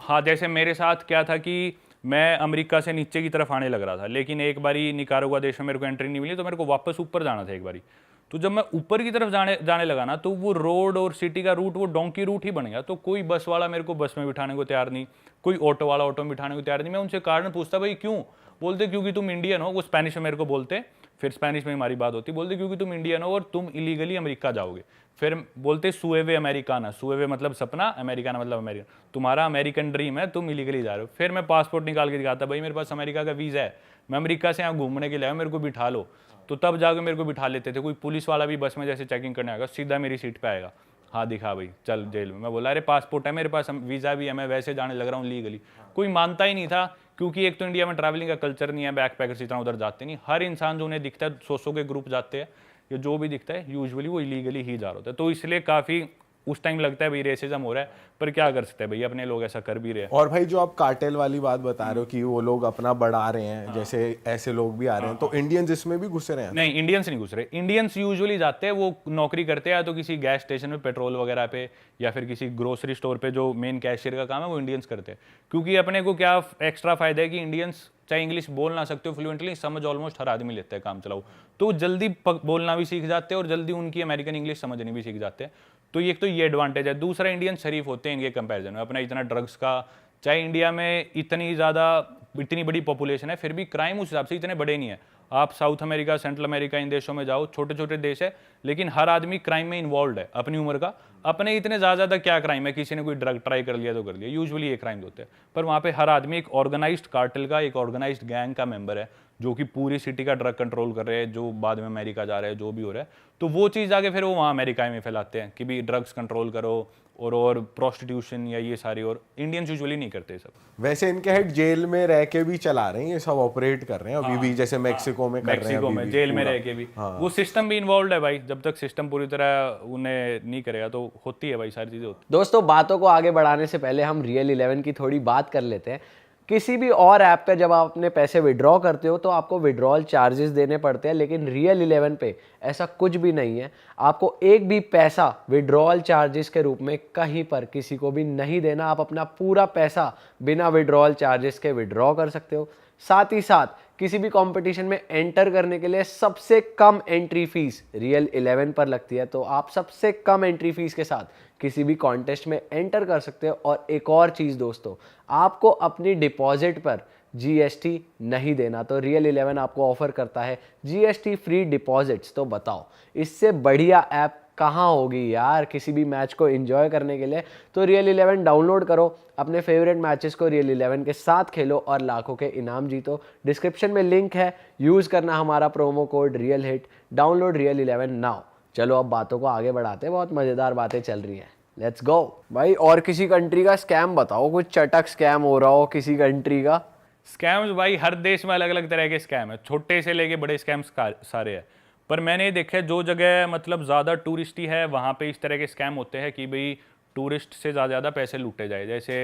हाँ, जैसे मेरे साथ क्या था कि मैं अमेरिका से नीचे की तरफ आने लग रहा था, लेकिन एक बारी निकारागुआ देश में मेरे को एंट्री नहीं मिली, तो मेरे को वापस ऊपर जाना था एक बारी। तो जब मैं ऊपर की तरफ जाने जाने लगा ना, तो वो रोड और सिटी का रूट वो डोंकी रूट ही बन गया। तो कोई बस वाला मेरे को बस में बिठाने को तैयार नहीं, कोई ऑटो वाला ऑटो में बिठाने को तैयार नहीं। मैं उनसे कारण पूछता, भाई क्यों? बोलते क्योंकि तुम इंडियन हो। वो स्पेनिश में मेरे को बोलते, फिर स्पेनिश में हमारी बात होती। बोलते क्योंकि तुम इंडियन हो और तुम इलीगली अमेरिका जाओगे। फिर बोलते सुएवे अमेरिकाना, सुएवे मतलब सपना, अमेरिकाना मतलब अमेरिकन, तुम्हारा अमेरिकन ड्रीम है, तुम इलीगली जा रहे हो। फिर मैं पासपोर्ट निकाल के दिखाता, भाई मेरे पास अमेरिका का वीज़ा है, मैं अमेरिका से यहाँ घूमने के लिए आया, मेरे को बिठा लो। तो तब जाकर मेरे को बिठा लेते थे। कोई पुलिस वाला भी बस में जैसे चेकिंग करने आएगा, सीधा मेरी सीट पे आएगा, हाँ दिखा भाई चल जेल में। मैं बोला अरे पासपोर्ट है मेरे पास, वीज़ा भी है, मैं वैसे जाने लग रहा हूँ लीगली। कोई मानता ही नहीं था, क्योंकि एक तो इंडिया में ट्रैवलिंग का कल्चर नहीं है, बैकपैकर्स इतना उधर जाते नहीं। हर इंसान जो उन्हें दिखता है, 100 के ग्रुप जाते हैं या जो भी दिखता है, यूजुअली वो इलीगली ही जा रहा होता है। तो इसलिए काफ़ी उस टाइम लगता है भाई रेसिज्म हो रहा है, पर क्या कर सकते हैं भाई, अपने लोग ऐसा कर भी रहे हैं। और भाई जो आप कार्टेल वाली बात बता रहे हो कि वो लोग अपना बढ़ा रहे हैं, जैसे ऐसे लोग भी आ रहे हैं, तो इंडियंस इसमें भी घुस रहे हैं? नहीं, इंडियंस नहीं घुस रहे। इंडियंस यूजुअली जाते हैं, वो नौकरी करते हैं या तो किसी गैस स्टेशन में पेट्रोल वगैरह पे, या फिर किसी ग्रोसरी स्टोर पे जो मेन कैशियर का काम है वो इंडियंस करते हैं। क्योंकि अपने को क्या एक्स्ट्रा फायदा है कि इंडियंस चाहे इंग्लिश बोल ना सकते हो फ्लुएंटली, समझ ऑलमोस्ट हर आदमी लेता है काम चलाओ, तो जल्दी बोलना भी सीख जाते हैं और जल्दी उनकी अमेरिकन इंग्लिश समझनी भी सीख जाते हैं। तो ये एडवांटेज है। दूसरा, इंडियन शरीफ होते हैं इनके कंपैरिजन में। अपना इतना ड्रग्स का, चाहे इंडिया में इतनी बड़ी पॉपुलेशन है, फिर भी क्राइम उस हिसाब से इतने बड़े नहीं है। आप साउथ अमेरिका, सेंट्रल अमेरिका, इन देशों में जाओ, छोटे छोटे देश है, लेकिन हर आदमी क्राइम में इन्वॉल्व है अपनी उम्र का। अपने इतने ज़्यादा क्या क्राइम है, किसी ने कोई ड्रग ट्राई कर लिया तो कर लिया, यूजुअली ये क्राइम होते हैं। पर वहाँ पे हर आदमी एक ऑर्गेनाइज्ड कार्टेल का, एक ऑर्गेनाइज्ड गैंग का मेंबर है, जो कि पूरी सिटी का ड्रग कंट्रोल कर रहे हैं, जो बाद में अमेरिका जा रहे हैं, जो भी हो रहा है। तो वो चीज़ आगे फिर वो वहाँ अमेरिका में फैलाते हैं कि भी ड्रग्स कंट्रोल करो और प्रोस्टिट्यूशन या ये सारी, और इंडियंस यूजुअली नहीं करते सब। वैसे इनके हेड जेल में रह के भी चला रहे हैं, ये सब ऑपरेट कर रहे हैं अभी भी, जैसे मेक्सिको में कर रहे हैं। मेक्सिको में जेल में रह के भी वो सिस्टम भी इन्वॉल्व है भाई। जब तक सिस्टम पूरी तरह उन्हें नहीं करेगा तो होती है भाई, सारी चीज़ें होती है। दोस्तों, बातों को आगे बढ़ाने से पहले हम रियल 11 की थोड़ी बात कर लेते हैं। किसी भी और ऐप पे जब आप अपने पैसे विड्रॉ करते हो तो आपको विड्रॉल चार्जेस देने पड़ते हैं, लेकिन रियल 11 पे ऐसा कुछ भी नहीं है। आपको एक भी पैसा विड्रॉल चार्जेस के रूप में कहीं पर किसी को भी नहीं देना। आप अपना पूरा पैसा बिना विड्रॉल चार्जेस के विड्रॉ कर सकते हो। साथ ही साथ किसी भी कंपटीशन में एंटर करने के लिए सबसे कम एंट्री फीस रियल 11 पर लगती है। तो आप सबसे कम एंट्री फीस के साथ किसी भी कॉन्टेस्ट में एंटर कर सकते हो। और एक और चीज़ दोस्तों, आपको अपनी डिपॉजिट पर जीएसटी नहीं देना। तो रियल 11 आपको ऑफर करता है जीएसटी फ्री डिपॉजिट्स। तो बताओ, इससे बढ़िया ऐप कहाँ होगी यार किसी भी मैच को एंजॉय करने के लिए। तो रियल 11 डाउनलोड करो, अपने फेवरेट मैचेस को रियल 11 के साथ खेलो और लाखों के इनाम जीतो। डिस्क्रिप्शन में लिंक है, यूज़ करना हमारा promo code real hit. Download real 11 now. चलो अब बातों को आगे बढ़ाते हैं, बहुत मज़ेदार बातें चल रही हैं, लेट्स गो भाई। और किसी कंट्री का स्कैम बताओ, कुछ चटक स्कैम हो रहा हो किसी कंट्री का। स्कैम्स भाई हर देश में अलग अलग तरह के स्कैम है, छोटे से लेके बड़े स्कैम्स सारे हैं। पर मैंने ये देखा है जो जगह मतलब ज़्यादा टूरिस्टी है वहाँ पे इस तरह के स्कैम होते हैं कि भाई टूरिस्ट से ज़्यादा पैसे लूटे जाए। जैसे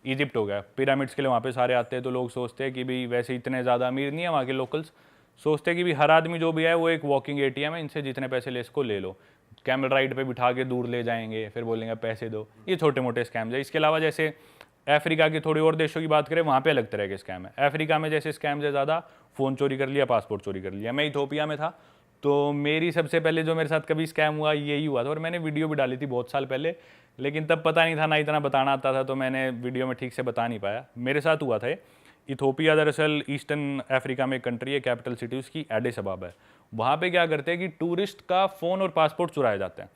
इजिप्ट हो गया, पिरामिड्स के लिए वहाँ पे सारे आते हैं, तो लोग सोचते हैं कि भाई वैसे इतने ज़्यादा अमीर नहीं है वहाँ के लोकल्स, सोचते हैं कि भाई हर आदमी जो भी है वो एक वॉकिंग एटीएम है, इनसे जितने पैसे ले इसको ले लो। कैमल राइड पे बिठा के दूर ले जाएंगे, फिर बोलेंगे पैसे दो। ये छोटे मोटे स्कैम्स है। इसके अलावा जैसे अफ्रीका के थोड़ी और देशों की बात करें, वहाँ पे अलग तरह के स्कैम है। अफ्रीका में जैसे स्कैम्स है ज़्यादा, फ़ोन चोरी कर लिया, पासपोर्ट चोरी कर लिया। मैं इथोपिया में था, तो मेरी सबसे पहले जो मेरे साथ कभी स्कैम हुआ यही हुआ था, और मैंने वीडियो भी डाली थी बहुत साल पहले, लेकिन तब पता नहीं था, ना इतना बताना आता था, तो मैंने वीडियो में ठीक से बता नहीं पाया। मेरे साथ हुआ था। इथोपिया दरअसल ईस्टर्न अफ्रीका में एक कंट्री है, कैपिटल सिटी उसकी एडिस अबाबा है। वहाँ पे क्या करते हैं कि टूरिस्ट का फ़ोन और पासपोर्ट चुराए जाते हैं।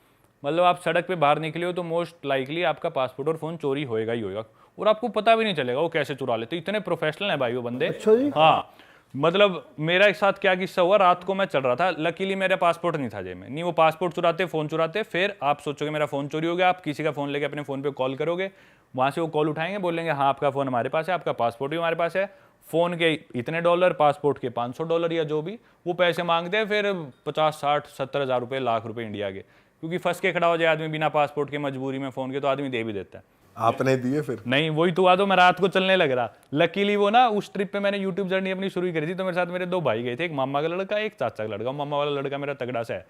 मतलब आप सड़क पे बाहर निकले हो तो मोस्ट लाइकली आपका पासपोर्ट और फ़ोन चोरी होएगा ही होएगा, और आपको पता भी नहीं चलेगा वो कैसे चुरा लेते। इतने प्रोफेशनल है भाई वो बंदे। अच्छा जी। हाँ, मतलब मेरा एक साथ क्या किस्सा हुआ, रात को मैं चल रहा था, लकीली मेरा पासपोर्ट नहीं था जेब में। नहीं, वो पासपोर्ट चुराते, फ़ोन चुराते, फिर आप सोचोगे मेरा फ़ोन चोरी हो गया, आप किसी का फ़ोन लेके अपने फ़ोन पे कॉल करोगे, वहाँ से वो कॉल उठाएंगे, बोलेंगे हाँ आपका फ़ोन हमारे पास है, आपका पासपोर्ट भी हमारे पास है, फ़ोन के इतने डॉलर, पासपोर्ट के $500 या जो भी वो पैसे मांगते हैं, फिर 50, 60, 70 हज़ार रुपये, लाख रुपये इंडिया के। क्योंकि फंस के खड़ा हो जाए आदमी बिना पासपोर्ट के, मजबूरी में फ़ोन के, तो आदमी दे भी देता है। आपने दिए फिर? नहीं, वही तो हुआ, तो मैं रात को चलने लग रहा। लकीली वो ना उस ट्रिप पे मैंने यूट्यूब जर्नी अपनी शुरू करी थी, तो मेरे साथ मेरे दो भाई गए थे, एक मामा का लड़का, एक चाचा का लड़का। मामा वाला लड़का मेरा तगड़ा सा है,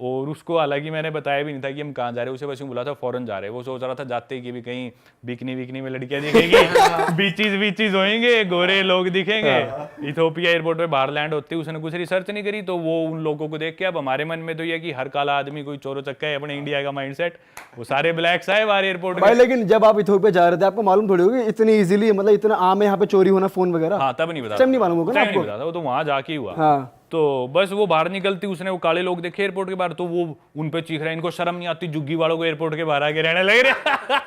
और उसको हालांकि मैंने बताया भी नहीं था कि हम कहाँ जा रहे हैं, उसे बस यूँ बोला था फॉरेन जा रहे हैं। वो सोच रहा था जाते ही कि भी कहीं बिकनी में लड़कियां दिखेंगी, बीचीज होंगे, गोरे लोग दिखेंगे। इथोपिया एयरपोर्ट पे बाहर लैंड होते ही उसने कुछ रिसर्च नहीं करी, तो वो उन लोगों को देख के अब हमारे मन में तो ये कि हर काला आदमी कोई चोरो चक्का है, अपने इंडिया का माइंडसेट। वो सारे ब्लैक्स आए बाहर एयरपोर्ट भाई लेकिन जब आप इथोपिया जा रहे थे आपको मालूम थोड़ी होगी इतनी इजीली, मतलब इतना आम है यहाँ पे चोरी होना फोन वगैरह? हाँ तब नहीं बता, तब नहीं मालूम होगा ना नहीं आपको? पता था, वो तो वहां जाके ही हुआ। हाँ। तो बस वो बाहर निकलती उसने वो काले लोग देखे एयरपोर्ट के बाहर, तो वो उन पे चीख रहा है, इनको शर्म नहीं आती, जुग्गी वालों को एयरपोर्ट के बाहर आके रहने लग रहे।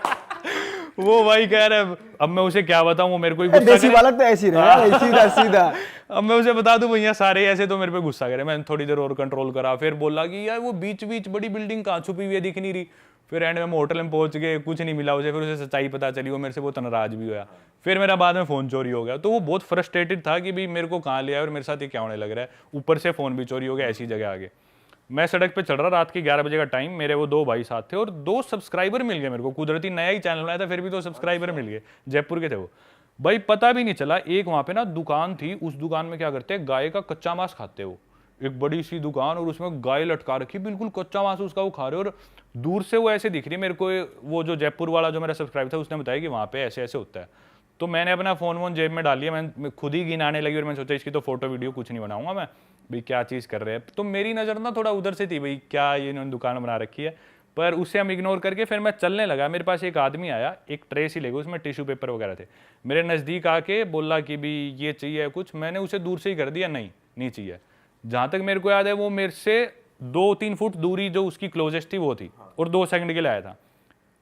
वो भाई कह रहा है, अब मैं उसे क्या बताऊं, वो मेरे को ही गुस्सा देसी करे। बालक तो ऐसी रहे, सीधा सीधा। अब मैं उसे बता दूं भैया सारे ऐसे, तो मेरे पे गुस्सा करे। मैंने थोड़ी देर और कंट्रोल करा, फिर बोला कि यार वो बीच बड़ी बिल्डिंग कहाँ छुपी हुई है, दिख नहीं रही। फिर एंड में हम होटल में पहुंच गए, कुछ नहीं मिला उसे। फिर उसे सच्चाई पता चली, वो मेरे से बहुत नाराज भी हुआ। फिर मेरा बाद में फ़ोन चोरी हो गया, तो वो बहुत फ्रस्ट्रेटेड था कि भाई मेरे को कहाँ ले आया और मेरे साथ ये क्या होने लग रहा है। ऊपर से फ़ोन भी चोरी हो गया ऐसी जगह आगे। मैं सड़क पे चल रहा, रात के 11 बजे का टाइम, मेरे वो 2 भाई साथ थे और 2 सब्सक्राइबर मिल गए मेरे को। कुदरती नया ही चैनल बनाया था, फिर भी 2 सब्सक्राइबर मिल गए, जयपुर के थे वो भाई। पता भी नहीं चला, एक वहाँ पे ना दुकान थी, उस दुकान में क्या करते हैं, गाय का कच्चा मांस खाते हो। एक बड़ी सी दुकान और उसमें गाय लटका रखी, बिल्कुल कच्चा मांस उसका वो खा रहे। और दूर से वो ऐसे दिख रही मेरे को। वो जो जयपुर वाला जो मेरा सब्सक्राइबर था उसने बताया कि वहाँ पे ऐसे ऐसे होता है। तो मैंने अपना फ़ोन जेब में डाल लिया, मैं खुद ही गिनाने लगी और मैंने सोचा इसकी तो फोटो वीडियो कुछ नहीं बनाऊंगा मैं, भाई क्या चीज़ कर रहे हैं। तो मेरी नज़र ना थोड़ा उधर से थी, भाई क्या ये इन्होंने दुकान बना रखी है। पर उसे हम इग्नोर करके फिर मैं चलने लगा। मेरे पास एक आदमी आया, एक ट्रे सी लेके, उसमें टिश्यू पेपर वगैरह थे। मेरे नज़दीक आके बोला कि भी ये चाहिए कुछ। मैंने उसे दूर से ही कर दिया, नहीं चाहिए। जहाँ तक मेरे को याद है वो मेरे से 2-3 फुट दूरी जो उसकी क्लोजेस्ट थी वो थी, और 2 सेकंड के लिए आया था।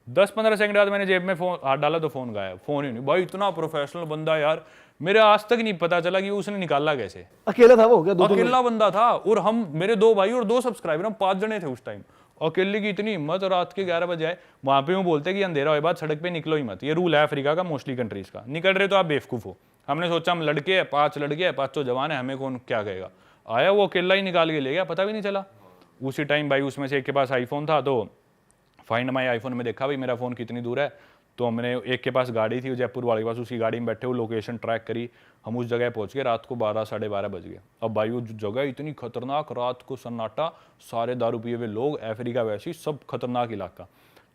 10-15 सेकंड बाद मैंने जेब में फोन हाथ डाला तो फोन गायब, फोन ही नहीं। भाई इतना प्रोफेशनल बंदा यार, मेरे आज तक नहीं पता चला कि उसने निकाला कैसे। अकेला था वो क्या? दो अकेला बंदा था, और हम मेरे 2 भाई और 2 सब्सक्राइबर, हम 5 जने थे उस टाइम। अकेले की इतनी हिम्मत, रात के 11 बजे आए। वहां पे वो बोलते कि अंधेरा होए बाद सड़क पे निकलो ही मत, ये रूल है अफ्रीका का, मोस्टली कंट्रीज का। निकल रहे तो आप बेवकूफ हो। हमने सोचा हम लड़के हैं, 5 लड़के हैं, 5 जवान है, हमें कौन क्या कहेगा। आया वो अकेला ही निकाल के ले गया, पता भी नहीं चला। उसी टाइम भाई उसमें से एक के पास आईफोन था, तो फाइंड माई आईफोन में देखा भाई मेरा फ़ोन कितनी दूर है। तो हमने एक के पास गाड़ी थी जयपुर वाले के पास, उसी गाड़ी में बैठे वो लोकेशन ट्रैक करी। हम उस जगह पहुंच गए, रात को 12-12:30 बज गए। अब भाई वो जगह इतनी खतरनाक, रात को सन्नाटा, सारे दारू पिए हुए लोग, अफ्रीका वैसी सब खतरनाक इलाका।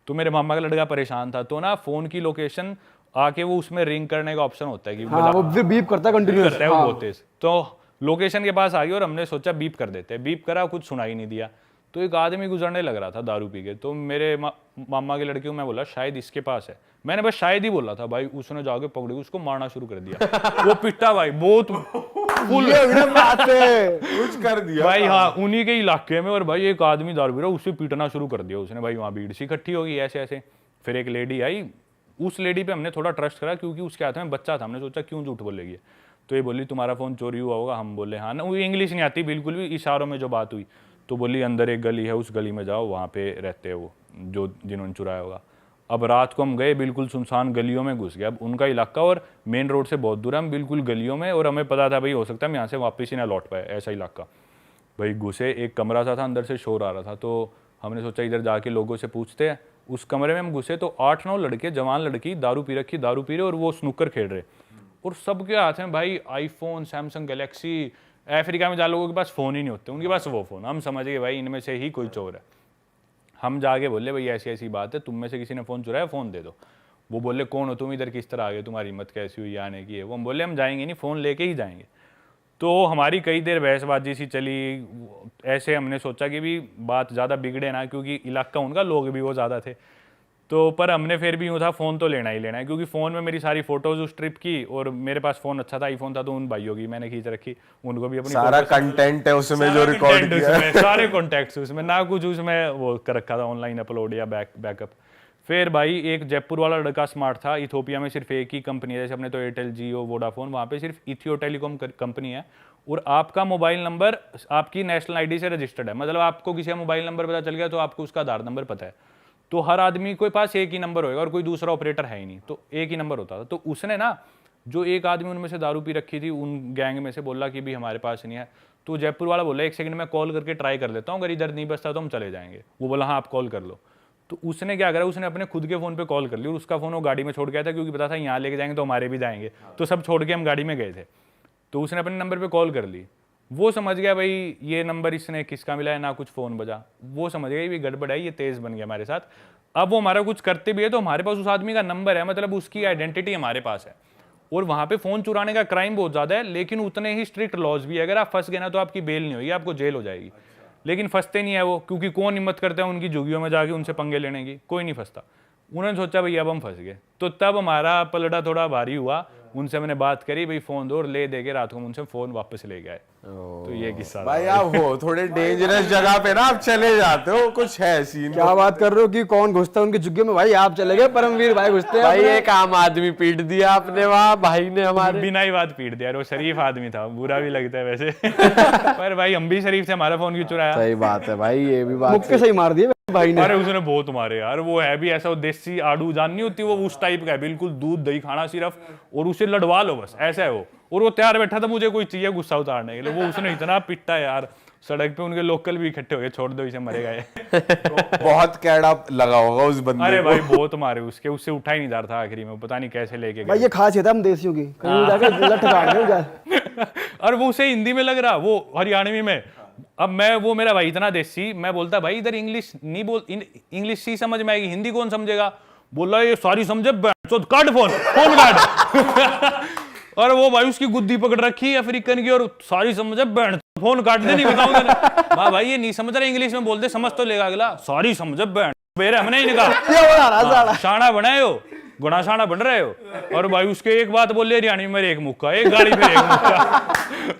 तो मेरे मामा का लड़का परेशान था, तो ना फ़ोन की लोकेशन आके वो उसमें रिंग करने का ऑप्शन होता है कि हाँ, वो फिर बीप करता है कंटिन्यूअस, करता है वो बहुत तेज। तो लोकेशन के पास आ गई और हमने सोचा बीप कर देते हैं। बीप करा, कुछ सुनाई नहीं दिया। तो एक आदमी गुजरने लग रहा था दारू पी के। तो मेरे मामा के लड़के को मैं बोला शायद इसके पास है। मैंने बस शायद ही बोला था भाई, उसने जाके पकड़ी, उसको मारना शुरू कर दिया। वो पिटा भाई बहुत फुल, कुछ कर दिया भाई हाँ उन्हीं के इलाके में। और भाई एक आदमी दारू पी रहा, उसे पीटना शुरू कर दिया उसने। भाई वहाँ भीड़ सी इकट्ठी होगी ऐसे ऐसे। फिर एक लेडी आई, उस लेडी पे हमने थोड़ा ट्रस्ट करा क्योंकि उसके हाथ में बच्चा था। हमने सोचा क्यों झूठ बोलेगी। तो ये बोली तुम्हारा फ़ोन चोरी हुआ होगा। हम बोले हाँ ना, वो इंग्लिश नहीं आती बिल्कुल भी, इशारों में जो बात हुई। तो बोली अंदर एक गली है, उस गली में जाओ, वहाँ पे रहते हैं वो जो जिन्होंने चुराया होगा। अब रात को हम गए, बिल्कुल सुनसान गलियों में घुस गए। अब उनका इलाका और मेन रोड से बहुत दूर है, हम बिल्कुल गलियों में। और हमें पता था भाई हो सकता है हम यहाँ से वापस ही ना लौट पाए, ऐसा इलाका। भाई घुसे, एक कमरा सा था, अंदर से शोर आ रहा था। तो हमने सोचा इधर जाके लोगों से पूछते हैं। उस कमरे में हम घुसे तो 8-9 लड़के, जवान लड़की, दारू पी रहे और वो स्नूकर खेल रहे। और सबके हाथ में भाई आईफोन, सैमसंग गैलेक्सी। अफ्रीका में जहाँ लोगों के पास फ़ोन ही नहीं होते, उनके पास वो फ़ोन। हम समझ गए भाई इनमें से ही कोई चोर है। हम जाके बोले भाई ऐसी ऐसी बात है, तुम में से किसी ने फ़ोन चुराया, फ़ोन दे दो। वो बोले कौन हो तुम, इधर किस तरह आ गए, तुम्हारी हिम्मत कैसी हुई आने की है। वो हम बोले हम जाएंगे नहीं, फ़ोन लेके ही जाएंगे। तो हमारी कई देर बहसबाजी सी चली। ऐसे हमने सोचा कि भी बात ज़्यादा बिगड़े ना, क्योंकि इलाका उनका, लोग भी वो ज़्यादा थे। तो पर हमने फिर भी यूँ था फ़ोन तो लेना ही लेना है, क्योंकि फ़ोन में मेरी सारी फ़ोटोज़ उस ट्रिप की, और मेरे पास फ़ोन अच्छा था, आईफोन था, तो उन भाइयों की मैंने खींच रखी। उनको भी अपनी सारा कंटेंट है उसमें जो रिकॉर्ड किया है, सारे कॉन्टैक्ट्स उसमें, ना कुछ उसमें वो कर रखा था ऑनलाइन अपलोड या बैकअप। फिर भाई एक जयपुर वाला लड़का स्मार्ट था। इथोपिया में सिर्फ एक ही कंपनी है, जैसे अपने तो एयरटेल, जियो, वोडाफोन, वहाँ पे सिर्फ इथियो टेलीकॉम कंपनी है। और आपका मोबाइल नंबर आपकी नेशनल आईडी से रजिस्टर्ड है, मतलब आपको किसी का मोबाइल नंबर पता चल गया तो आपको उसका आधार नंबर पता है। तो हर आदमी के पास एक ही नंबर होएगा और कोई दूसरा ऑपरेटर है ही नहीं, तो एक ही नंबर होता था। तो उसने ना, जो एक आदमी उनमें से दारू पी रखी थी, उन गैंग में से बोला कि भी हमारे पास नहीं है। तो जयपुर वाला बोला 1 सेकंड में कॉल करके ट्राई कर लेता हूँ, अगर इधर नहीं बचता तो हम चले जाएंगे। वो बोला हाँ आप कॉल कर लो। तो उसने क्या करा, उसने अपने खुद के फ़ोन पे कॉल कर ली, और उसका फ़ोन वो गाड़ी में छोड़ गया था, क्योंकि पता था यहाँ लेके जाएंगे तो हमारे भी जाएंगे। तो सब छोड़ के हम गाड़ी में गए थे। तो उसने अपने नंबर पे कॉल कर ली। वो समझ गया भाई ये नंबर इसने किसका मिला है, ना कुछ फ़ोन बजा, वो समझ गया ये गड़बड़ है, ये तेज़ बन गया हमारे साथ। अब वो हमारा कुछ करते भी है तो हमारे पास उस आदमी का नंबर है, मतलब उसकी आइडेंटिटी हमारे पास है। और वहाँ पे फ़ोन चुराने का क्राइम बहुत ज़्यादा है, लेकिन उतने ही स्ट्रिक्ट लॉज भी है। अगर आप फंस गए ना तो आपकी बेल नहीं होगी, आपको जेल हो जाएगी। लेकिन फंसते नहीं है वो, क्योंकि कौन हिम्मत करता है उनकी झुग्गियों में जाके उनसे पंगे लेने की, कोई नहीं फंसता। उन्होंने सोचा भाई अब हम फंस गए, तो तब हमारा पलड़ा थोड़ा भारी हुआ। उनसे मैंने बात करी, भाई फ़ोन दो, और ले दे के रात को उनसे फ़ोन वापस ले गए। तो ये किस्सा था। भाई आप हो थोड़े डेंजरस जगह पे ना, आप चले जाते हो, कुछ है सीन। क्या बात कर रहे हो कि कौन घुसता है उनके झुग्गे में? भाई आप चले गए, परमवीर भाई घुसते हैं भाई अपने। एक आम आदमी पीट दिया आपने वहाँ, भाई ने हमारे। बिना ही बात पीट दिया। वो शरीफ आदमी था, बुरा भी लगता है वैसे पर भाई हम भी शरीफ से, हमारा फोन क्यों चुराया? सही बात है भाई, ये भी बात मुक्के सही मार दिए भाई ने। अरे उसने बहुत मारे यार। वो है भी ऐसा, वो देसी आड़ू जान नहीं होती, वो उस टाइप का है, बिल्कुल दूध दही खाना सिर्फ, और उसे लड़वा लो बस, ऐसा है वो। और वो तैयार बैठा था मुझे कोई चाहिए गुस्सा उतारने के लिए। वो उसने इतना पिटा यार, सड़क पे उनके लोकल भी इकट्ठे हो गए, छोड़ दो इसे मरेगा ये बहुत कैड़ा लगा होगा उस बंदे अरे को। भाई बहुत मारे उसके, उससे उठा ही नहीं जा रहा था आखिरी में, पता नहीं कैसे लेके भाई गए। ये खासियत है हम देसियों की, कहीं जाके लठ काट दें। और वो उसे हिंदी में लग रहा, वो हरियाणवी में। अब मैं, वो मेरा भाई इतना देसी, मैं बोलता भाई इधर इंग्लिश नहीं बोल, इंग्लिश ही समझ में आएगी, हिंदी कौन समझेगा? बोला ये सारी समझे, काट फोन, फोन काट और वो भाई उसकी गुद्दी पकड़ रखी अफ्रीकन की, और सारी समझे, बैंड फोन काट दे, नहीं बताऊंगा। भाई ये नहीं समझ रहा, इंग्लिश में बोलते समझ तो लेगा अगला। सारी समझे बैंड, बेरे हमने ही निकाला, शाना बनाए हो, गुना शाना बन रहे हो। और भाई उसके एक बात बोले हरियाणवी में, एक मुक्का, एक गाड़ी पे एक मुक्का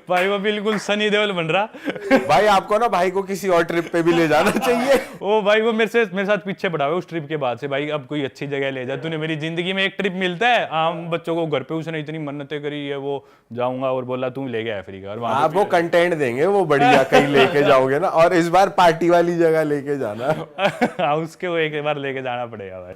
भाई वो बिल्कुल सनी देओल बन रहा। भाई आपको ना भाई को किसी और ट्रिप पे भी ले जाना चाहिए। ओ भाई वो मेरे साथ पीछे पड़ा हुआ उस ट्रिप के बाद से। भाई अब कोई अच्छी जगह ले जा, तूने मेरी जिंदगी में एक ट्रिप मिलता है आम बच्चों को घर पे, उसने इतनी मन्नतें करी है, वो जाऊंगा और बोला तू ले गया अफ्रीका। और वहां आपको कंटेंट देंगे वो बढ़िया, कहीं लेके जाओगे ना, और इस बार पार्टी वाली जगह लेके जाना। उसके वो एक बार लेके जाना पड़ेगा भाई।